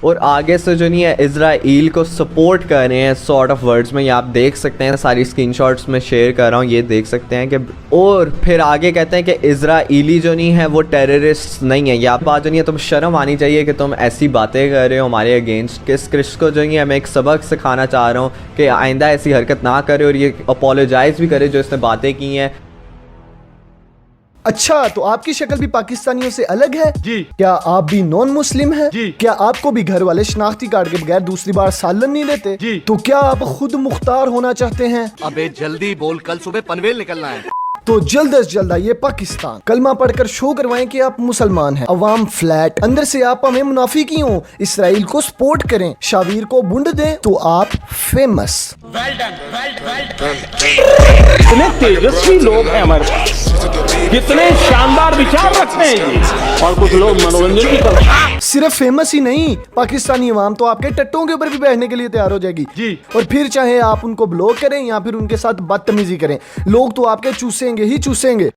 और आगे से जो नहीं है इजराइल को सपोर्ट कर रहे हैं सॉर्ट ऑफ वर्ड्स में। ये आप देख सकते हैं, सारी स्क्रीनशॉट्स में शेयर कर रहा हूँ, ये देख सकते हैं कि और फिर आगे कहते हैं कि इजराइली जो नहीं है वो टेररिस्ट नहीं है। ये आप बात जो नहीं है, तुम शर्म आनी चाहिए कि तुम ऐसी बातें कर रहे हो हमारे अगेंस्ट। किस क्रिस को जो नहीं है मैं एक सबक सिखाना चाह रहा हूँ कि आइंदा ऐसी हरकत ना करे और ये अपोलोजाइज भी करे जो इसने बातें की हैं। अच्छा, तो आपकी शक्ल भी पाकिस्तानियों से अलग है जी। क्या आप भी नॉन मुस्लिम हैं? जी। क्या आपको भी घर वाले शनाख्ती कार्ड के बगैर दूसरी बार सालन नहीं देते? जी। तो क्या आप खुद मुख्तार होना चाहते हैं? अबे जल्दी बोल, कल सुबह पनवेल निकलना है। तो जल्द से जल्द आइए पाकिस्तान, कलमा पढ़कर शो करवाएं कि आप मुसलमान हैं। अवाम फ्लैट, अंदर से आप हमें मुनाफिकी हो, इसराइल को सपोर्ट करें, शावीर को बुंड दें तो आप फेमस। कितने तेजस्वी लोग हैं हमारे पास, कितने शानदार विचार रखते हैं ये, और कुछ लोग मनोरंजन की तरफ। सिर्फ फेमस ही नहीं, पाकिस्तानी अवाम तो आपके टट्टों के ऊपर भी बैठने के लिए तैयार हो जाएगी जी। और फिर चाहे आप उनको ब्लॉक करें या फिर उनके साथ बदतमीजी करें, लोग तो आपके चूसेंगे ही चूसेंगे।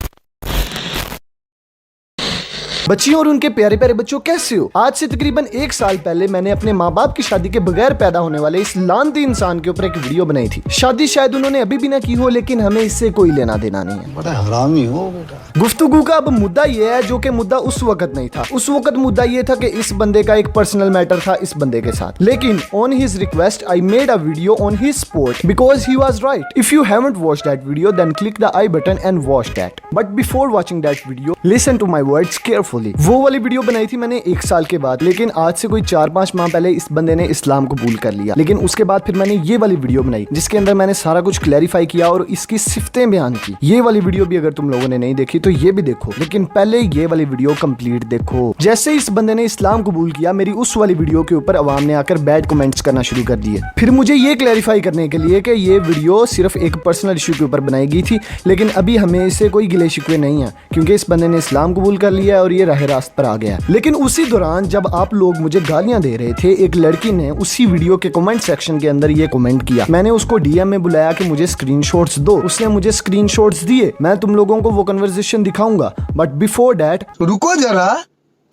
बच्चियों और उनके प्यारे प्यारे बच्चों, कैसे हो? आज से तकरीबन 1 साल पहले मैंने अपने माँ बाप की शादी के बगैर पैदा होने वाले इस लानती इंसान के ऊपर एक वीडियो बनाई थी। शादी शायद उन्होंने अभी भी ना की हो, लेकिन हमें इससे कोई लेना देना नहीं है। बड़ा हरामी हो बेटा। गुफ्तगू का अब मुद्दा ये है जो कि मुद्दा उस वक्त नहीं था। उस वक्त मुद्दा ये था कि इस बंदे का एक पर्सनल मैटर था इस बंदे के साथ, लेकिन on his request I made a video on his support because he was right. If you haven't watched that video then click the I button and watch that, but before watching that video listen to my words carefully. वो वाली video बनाई थी मैंने 1 साल के बाद, लेकिन आज से कोई 4-5 माह पहले इस बंदे ने इस्लाम कबूल कर लिया। लेकिन उसके बाद फिर मैंने ये वाली वीडियो बनाई जिसके अंदर मैंने सारा कुछ क्लैरिफाई किया और इसकी सिफ्तें बयान की। ये वाली वीडियो भी अगर तुम लोगों ने नहीं देखी तो ये भी देखो, लेकिन पहले ये वाली वीडियो कंप्लीट देखो। जैसे इस बंदे ने इस्लाम कबूल किया, मेरी उस वाली वीडियो के ऊपर अवाम ने आकर बैड कमेंट्स करना शुरू कर दिए। फिर मुझे ये क्लैरिफाई करने के लिए कि ये वीडियो सिर्फ एक पर्सनल इशू के ऊपर बनाई गई थी, लेकिन अभी हमें इससे कोई गिले शिकवे नहीं है क्योंकि इस बंदे ने इस्लाम कबूल कर लिया है और ये राह रास्त पर आ गया है। लेकिन उसी दौरान जब आप लोग मुझे गालियां दे रहे थे, एक लड़की ने उसी वीडियो के कमेंट सेक्शन के अंदर ये कमेंट किया। मैंने उसको डीएम में बुलाया कि मुझे स्क्रीनशॉट्स दो, उसने मुझे स्क्रीनशॉट्स दिए। मैं तुम लोगों को वो कन्वर्सेशन दिखाऊंगा, बट बिफोर दैट रुको जरा,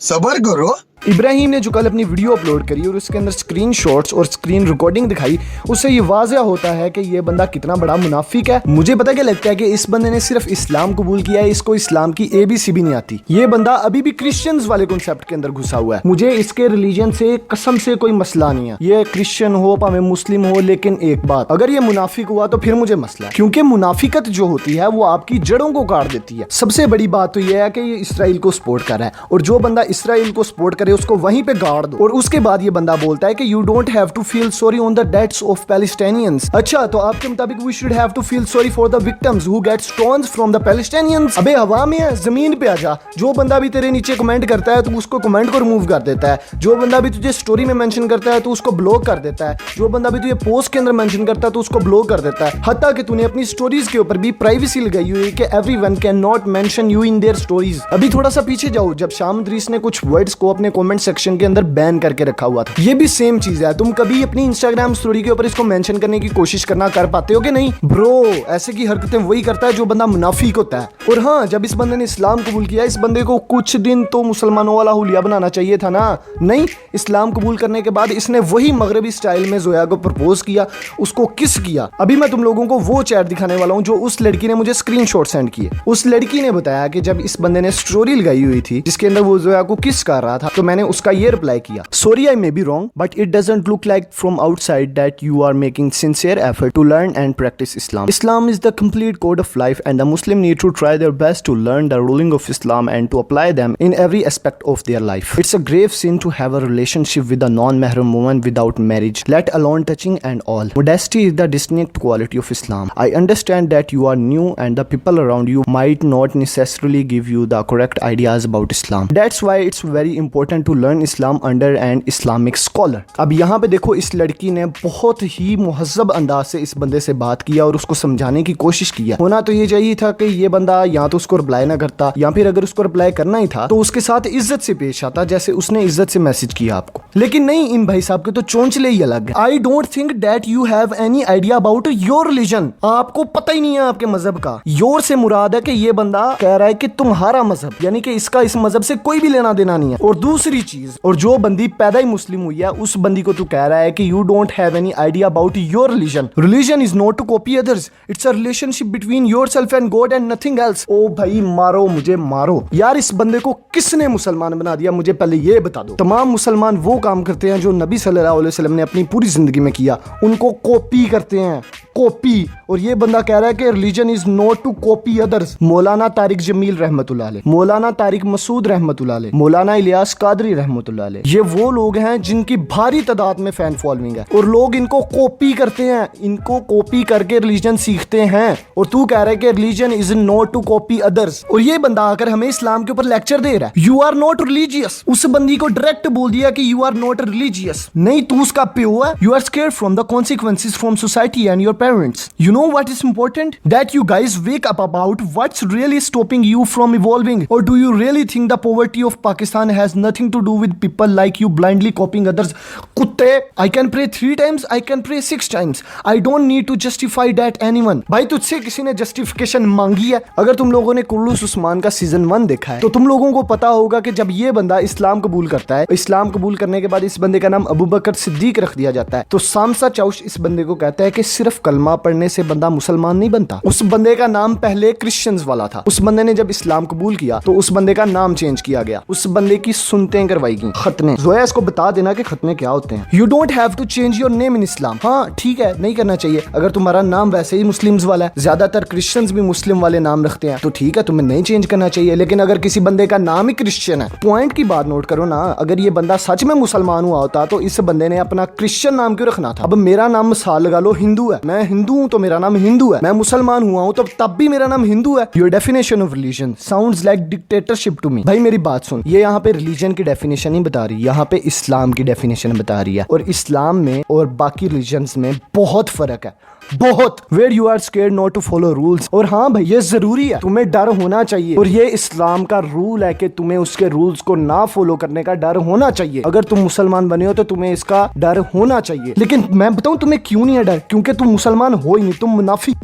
सबर करो। इब्राहिम ने जो कल अपनी वीडियो अपलोड करी और उसके अंदर स्क्रीनशॉट्स और स्क्रीन रिकॉर्डिंग दिखाई, उससे ये वाज़ेह होता है कि ये बंदा कितना बड़ा मुनाफिक है। मुझे पता क्या लगता है कि इस बंदे ने सिर्फ इस्लाम कबूल किया है, इसको इस्लाम की ABC भी नहीं आती। ये बंदा अभी भी क्रिश्चियंस वाले कॉन्सेप्ट के अंदर घुसा हुआ है। मुझे इसके रिलीजन से कसम से कोई मसला नहीं है, ये क्रिश्चियन हो भाਵੇਂ मुस्लिम हो, लेकिन एक बात, अगर ये मुनाफिक हुआ तो फिर मुझे मसला है, क्योंकि मुनाफिकत जो होती है वो आपकी जड़ों को काट देती है। सबसे बड़ी बात तो यह है कि ये इसराइल को सपोर्ट कर रहा है और जो बंदा इसराइल को सपोर्ट करे उसको वहीं पे गाड़ दो। और उसके बाद ये बंदा बोलता है कि you don't have to feel sorry on the deaths of Palestinians. अच्छा, तो आपके मुताबिक we should have to feel sorry for the victims who get stones from the Palestinians. अबे हवा में है, जमीन पे आ जा। जो बंदा भी तेरे नीचे कमेंट करता है तो उसको कमेंट को रिमूव कर देता है। जो बंदा भी तुझे स्टोरी में मेंशन करता है तो उसको ब्लॉक कर देता है। जो बंदा भी तुझे पोस्ट के अंदर मेंशन करता है तो उसको ब्लॉक कर देता है। हत्ता कि तूने अपनी स्टोरीज के ऊपर भी प्राइवेसी लगाई हुई है कि everyone can not mention you in their stories. अभी थोड़ा सा पीछे जाओ, जब शाम इदरीस ने कुछ वर्ड्स को अपने कमेंट सेक्शन के अंदर बैन करके रखा हुआ था, ये भी सेम चीज है। तुम कभी अपनी इंस्टाग्राम स्टोरी के ऊपर इसको मेंशन करने की कोशिश करना कर पाते हो कि नहीं? ब्रो, ऐसे की हरकतें वही करता है जो बंदा मुनाफिक होता है। और हाँ, जब इस बंदे ने इस्लाम कबूल किया, इस बंदे को कुछ दिन तो मुसलमानों वाला हुलिया बनाना चाहिए था ना। नहीं, इस्लाम कबूल करने के बाद इसने वही मगरबी स्टाइल में जोया को प्रपोज किया, उसको किस किया। अभी मैं तुम लोगों को वो चैट दिखाने वाला हूँ जो उस लड़की ने मुझे स्क्रीनशॉट सेंड किए। उस लड़की ने बताया कि जब इस बंदे ने स्टोरी लगाई हुई थी जिसके अंदर वो जोया को किस कर रहा था, तो मैंने उसका ये रिप्लाई किया, Sorry, I may be wrong, but it doesn't look like from outside that you are making sincere effort to learn and practice Islam. Islam is the complete code of life and the Muslim need to try their best to learn the ruling of Islam and to apply them in every aspect of their life. It's a grave sin to have a relationship with a non-mahram woman without marriage, let alone touching and all. Modesty is the distinct quality of Islam. I understand that you are new and the people around you might not necessarily give you the correct ideas about Islam. That's why it's very important to learn Islam under and Islamic scholar. अब यहाँ पे देखो, इस लड़की ने बहुत ही मुहज़्ज़ब अंदाज से इस बंदे से बात किया और उसको समझाने की कोशिश किया। होना तो ये चाहिए था कि ये बंदा या तो उसको रिप्लाई ना करता, या फिर अगर उसको रिप्लाई करना ही था तो उसके साथ इज्जत से पेश आता जैसे उसने इज्जत से मैसेज किया आपको। लेकिन नहीं, इन भाई साहब के तो चोंचले ही अलग है। I don't think that you have any idea about your religion. आपको पता ही नहीं है आपके मजहब का। योर से मुराद है कि ये बंदा कह रहा है कि तुम्हारा मजहब, यानी कि इसका इस मजहब से कोई भी लेना देना नहीं है। और दूसरी दूसरी चीज, और जो बंदी पैदा ही मुस्लिम हुई है उस बंदी को तू कह रहा है कि you don't have any idea about your religion. Religion is not to copy others, it's a relationship between yourself and God and nothing else. ओ भाई मारो मुझे मारो यार, इस बंदे को किसने मुसलमान बना दिया मुझे पहले ये बता दो। तमाम मुसलमान वो काम करते हैं जो नबी सल्लल्लाहु अलैहि वसल्लम ने अपनी पूरी जिंदगी में किया, उनको कॉपी करते हैं, कॉपी। और ये बंदा कह रहा है कि religion is not to copy others. Maulana Tariq Jameel रहमतुल्लाह अलैह, मौलाना तारिक मसूद रहमतुल्लाह अलैह, मौलाना इलियास कादरी रहमतुल्लाह अलैह, ये वो लोग हैं जिनकी भारी तादाद में फैन फॉलोइंग है और लोग इनको कॉपी करते हैं, इनको कॉपी करके रिलीजन सीखते हैं। और तू कह रहा है कि religion is not to copy others, और ये बंदा आकर हमें इस्लाम के ऊपर लेक्चर दे रहा है, यू आर नॉट रिलीजियस। उस बंदी को डायरेक्ट बोल दिया कि यू आर नॉट रिलीजियस। नहीं, तू उसका प्यो है। You are scared from the consequences from society and your parents. You know what is important? That you guys wake up about what's really stopping you from evolving. Or do you really think the poverty of Pakistan has nothing to do with people like you blindly copying others? कुत्ते, I can pray 3 times, I can pray 6 times. I don't need to justify that anyone. भाई तुझसे किसी ने justification मांगी है? अगर तुम लोगों ने कुल्लूस उस्मान का सीजन 1 देखा है तो तुम लोगों को पता होगा कि जब ये बंदा इस्लाम कबूल करता है, इस्लाम कबूल करने के बाद इस बंदे का नाम अबू बकर सिद्दीक रख दिया जाता है, तो सामसा चौश इस बंदे को कहता है कि सिर्फ कलमा पढ़ने से बंदा मुसलमान नहीं बनता। उस बंदे का नाम पहले क्रिश्चियंस वाला था, उस बंदे ने जब इस्लाम कबूल किया तो उस बंदे का नाम चेंज किया गया, उस बंदे की सुन्नतें करवाई गई, खतने। जोया इसको बता देना कि खतने क्या होते हैं। You don't have to change your name in Islam. हाँ ठीक है, नहीं करना चाहिए। अगर तुम्हारा नाम वैसे ही मुस्लिम्स वाला है, ज्यादातर क्रिश्चियंस भी मुस्लिम वाले नाम रखते हैं, तो ठीक है, तुम्हें नहीं चेंज करना चाहिए। लेकिन अगर किसी बंदे का नाम ही क्रिश्चियन है, पॉइंट की बात नोट करो ना, अगर ये बंदा सच में मुसलमान हुआ होता तो इस बंदे ने अपना क्रिश्चियन नाम क्यों रखना था? अब मेरा नाम मिसाल लगा लो हिंदू है, मैं हिंदू हूं तो मेरा नाम हिंदू है, मैं मुसलमान हुआ हूं तो तब भी मेरा नाम हिंदू है। Your definition of religion sounds like dictatorship to me. भाई मेरी बात सुन, ये यहाँ पे रिलीजन की डेफिनेशन नहीं बता रही, यहाँ पे इस्लाम की डेफिनेशन बता रही है। और इस्लाम में और बाकी रिलीजन्स में बहुत फर्क है, बहुत। Where you are scared not to follow rules. और हाँ भाई ये जरूरी है, तुम्हें डर होना चाहिए, और ये इस्लाम का रूल है कि तुम्हें उसके रूल्स को ना फॉलो करने का डर होना चाहिए। अगर तुम मुसलमान बने हो तो तुम्हें इसका डर होना चाहिए। लेकिन मैं बताऊं तुम्हें क्यों नहीं है डर? क्योंकि तुम मुसलमान हो ही नहीं, तुम मुनाफिक।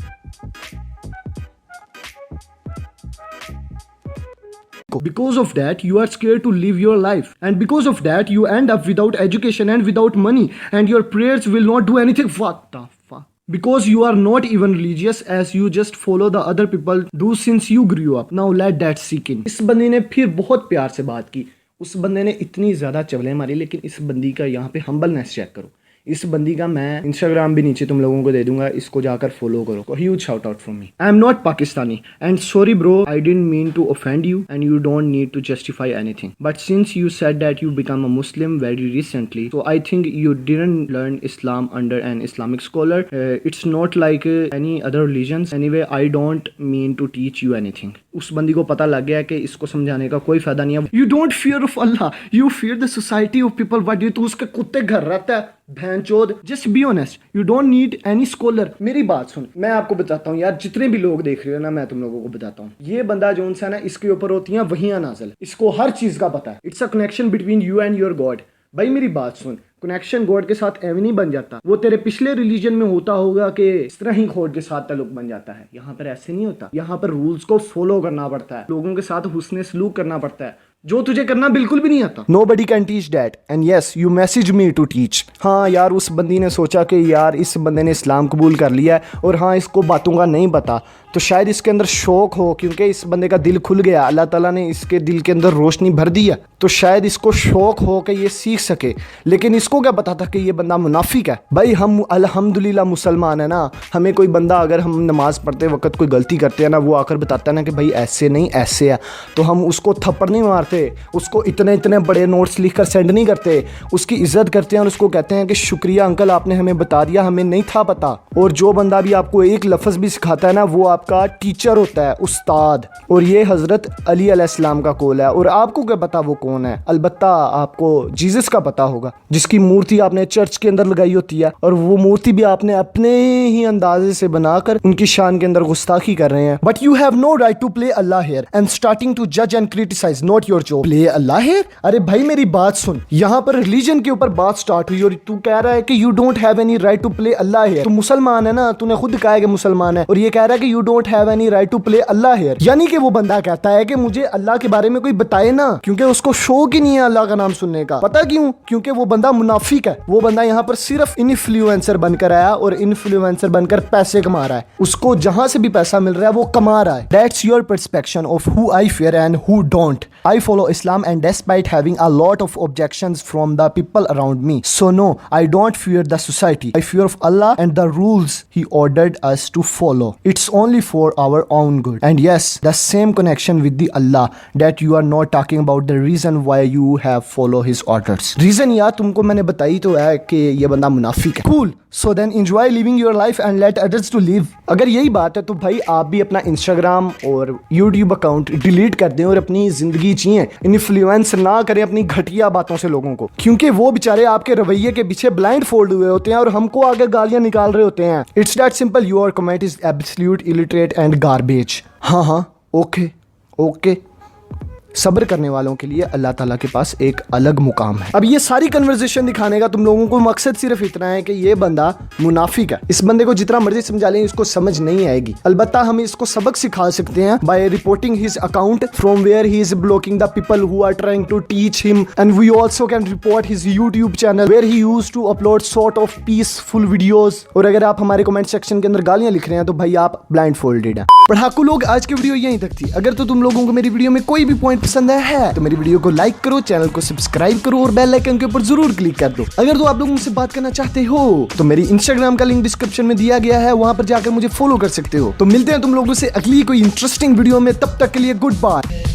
Because of that, you are scared to live your life, and because of that, you end up without education and without money, and your prayers will not do anything. What the fuck? Because you are not even religious, as you just follow the other people do since you grew up. Now let that sink in. इस बंदे ने फिर बहुत प्यार से बात की, उस बंदे ने इतनी ज्यादा चवलें मारी, लेकिन इस बंदी का यहाँ पे हम्बलनेस चेक करो। इस बंदी का मैं इंस्टाग्राम भी नीचे तुम लोगों को दे दूंगा, इसको जाकर फॉलो करो। Huge shout out from me. I am not Pakistani and sorry bro, I didn't mean to offend you and you don't need to justify anything, but since you said that you become a Muslim very recently, so I think you didn't learn Islam under an Islamic scholar. It's not like any other religions. Anyway I don't mean to teach you anything. उस बंदी को पता लग गया कि इसको समझाने का कोई फायदा नहीं है। You don't fear of Allah, you fear the society of people. What, तू उसके कुत्ते घर रहता है भैंचोद। Just be honest, you don't need any scholar. मेरी बात सुन, मैं आपको बताता हूँ यार, जितने भी लोग देख रहे हो ना, मैं तुम लोगों को बताता हूँ, ये बंदा जोन सा ना, इसके ऊपर होती है वही नाज़िल, इसको हर चीज का पता है। It's a connection between you and your God. भाई मेरी बात सुन, कनेक्शन गॉड के साथ एवं नहीं बन जाता। वो तेरे पिछले रिलीजन में होता होगा कि इस तरह ही गॉड के साथ ताल्लुक बन जाता है, यहाँ पर ऐसे नहीं होता। यहाँ पर रूल्स को फॉलो करना पड़ता है, लोगों के साथ हुस्ने सलूक करना पड़ता है, जो तुझे करना बिल्कुल भी नहीं आता। Nobody can teach that and yes you message me to teach। हाँ यार, उस बंदी ने सोचा कि यार इस बंदे ने इस्लाम कबूल कर लिया है और हाँ इसको बातों का नहीं पता, तो शायद इसके अंदर शौक हो, क्योंकि इस बंदे का दिल खुल गया, अल्लाह ताला ने इसके दिल के अंदर रोशनी भर दी है, तो शायद इसको शौक हो कि ये सीख सके। लेकिन इसको क्या पता था कि ये बंदा मुनाफिक है। भाई हम अल्हम्दुलिल्लाह मुसलमान है ना, हमें कोई बंदा अगर हम नमाज पढ़ते वक्त कोई गलती करते हैं ना, वो आकर बताता है ना कि भाई ऐसे नहीं ऐसे है, तो हम उसको थप्पड़ नहीं मारते, उसको इतने इतने बड़े नोट्स लिख कर सेंड नहीं करते, उसकी इज्जत करते हैं और उसको कहते हैं कि शुक्रिया अंकल आपने हमें बता दिया, हमें नहीं था पता। और जो बंदा भी आपको एक लफ्ज़ भी सिखाता है ना, वो आपका टीचर होता है, उस्ताद। और ये हज़रत अली अलैहिस्सलाम का कौल है। और आपको क्या पता वो कौन है? अलबत्ता आपको जीसस का पता होगा, जिसकी मूर्ति आपने चर्च के अंदर लगाई होती है, और वो मूर्ति भी आपने अपने ही अंदाजे से बनाकर उनकी शान के अंदर गुस्ताखी कर रहे हैं। But you have no right to play Allah here and starting to जज and criticise not your chore play Allah है। अरे भाई मेरी बात सुन, यहाँ पर रिलीजन के ऊपर बात स्टार्ट हुई और तू कह रहा है कि you don't have any right to play Allah है। तू मुसलमान है ना, तूने खुद कहा है कि मुसलमान है, और ये कह रहा है कि you don't have any right to play Allah है। यानी कि वो बंदा कहता है कि मुझे अल्लाह के बारे में कोई बताए ना, क्योंकि उसको शौक ही नहीं है अल्लाह का नाम सुनने का। पता क्यों? क्योंकि वो बंदा मुनाफिक है। वो बंदा यहाँ पर सिर्फ इन्फ्लुएंसर बनकर आया और इन्फ्लुएंसर बनकर पैसे कमा रहा है। उसको जहां से भी पैसा मिल रहा है वो कमा रहा है। That's your perspection of who I fear and who don't. I follow Islam and despite having a lot of objections from the people around me. So no, I don't fear the society. I fear of Allah and the rules He ordered us to follow. It's only for our own good. And yes, the same connection with the Allah that you are not talking about the reason why you have follow His orders. Reason यार तुमको मैंने बताई तो है कि ये बंदा मुनाफिक है। Cool. So then enjoy living your life and let others to live. अगर यही बात है तो भाई आप भी अपना Instagram और YouTube अकाउंट डिलीट कर दें और अपनी जिंदगी जिए। इन्फ्लुएंस ना करें अपनी घटिया बातों से लोगों को, क्योंकि वो बेचारे आपके रवैये के पीछे ब्लाइंड फोल्ड हुए होते हैं और हमको आगे गालियां निकाल रहे होते हैं। It's that simple. Your comment is absolute illiterate and garbage. हाँ ओके। सब्र करने वालों के लिए अल्लाह ताला के पास एक अलग मुकाम है। अब ये सारी कन्वर्सेशन दिखाने का तुम लोगों को मकसद सिर्फ इतना है कि ये बंदा मुनाफिक है। इस बंदे को जितना मर्जी समझा लें इसको समझ नहीं आएगी। अलबत्ता हम इसको सबक सिखा सकते हैं by reporting his account from where he is blocking the people who are trying to teach him, and we also can report his YouTube channel where he used to upload sort of peaceful videos. और अगर आप हमारे comment section के अंदर गालियां लिख रहे हैं तो भाई आप ब्लाइंड फोल्डेड हैं। पढ़ाकू लोग, आज की वीडियो यहीं तक थी। अगर तो तुम लोगों को मेरी वीडियो में कोई भी पॉइंट पसंद है तो मेरी वीडियो को लाइक करो, चैनल को सब्सक्राइब करो और बेल आइकन के ऊपर जरूर क्लिक कर दो। अगर तो आप लोग मुझसे बात करना चाहते हो तो मेरी इंस्टाग्राम का लिंक डिस्क्रिप्शन में दिया गया है, वहां पर जाकर मुझे फॉलो कर सकते हो। तो मिलते हैं तुम लोगों से अगली कोई इंटरेस्टिंग वीडियो में, तब तक के लिए गुड बाय।